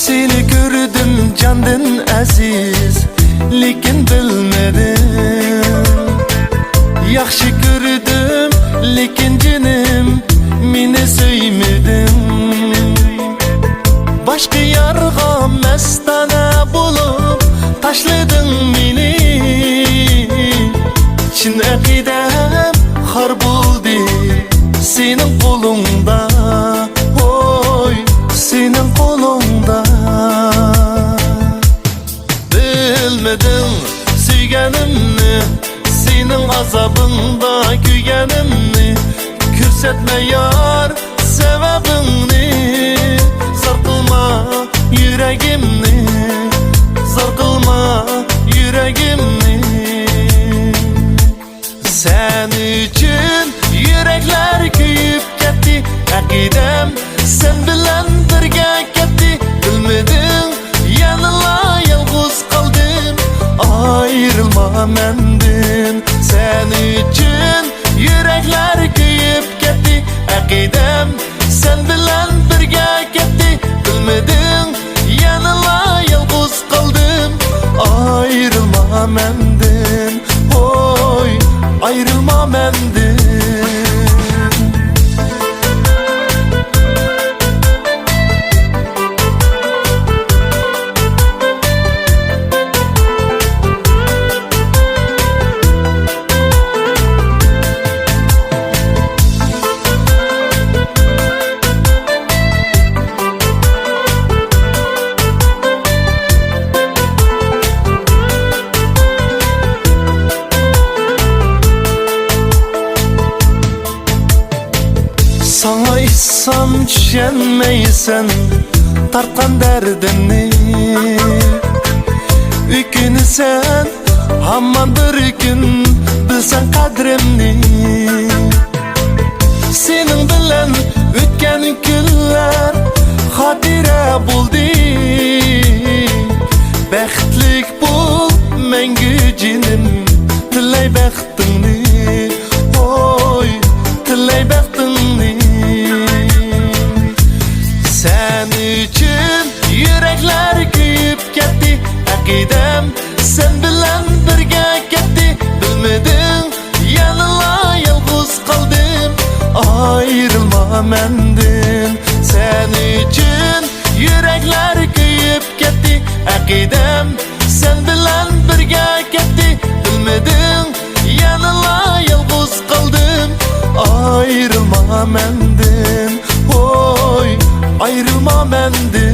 Seni gördüm candan aziz, lekin bilmedim. Yaxshi gördüm, lekin jinim meni söymedim. Başka yarga mastana bulup taşladın meni. Chin aqidam xor bo'ldi senin qo'lingda, oy senin qo'lingda. Bilmedim suyganimni, senin azabında kuyganimni. Ko'rsatma yar sebebini, zor qilma yuragimni, zor qilma yuragimni. Sen üçün yürekler kuyib ketdi, aqidam sen bilan birga ketdi. Bilmedim yanıla yalğız qaldim, ayrılma mendin. Sen üçün yürekler kuyib ketdi, aqidam sen bilan birga ketdi. Bilmedim yanıla yalğız qaldim, ayrılma mendin, oy ayrılma mendin. Sana aytsam düşenmeysen tartkan derdini. Ükünü sen hamman bir gün bilsen kadrimni. Senin bilen ötken günler xotira bo'ldi. Baxtlik bo'l mengu jinim, tilay baxtingni, oy tilay baxtingni. Sen üçün yürekler kuyib ketdi, aqidam sen bilan birga ketdi. Bilmedim yanıla yalğız qaldim, ayrılma mendin. Sen üçün yürekler kuyib ketdi, aqidam sen bilan birga ketdi. Bilmedim yanıla yalğız qaldim, ayrılma mendin, oy ayrılma mendin.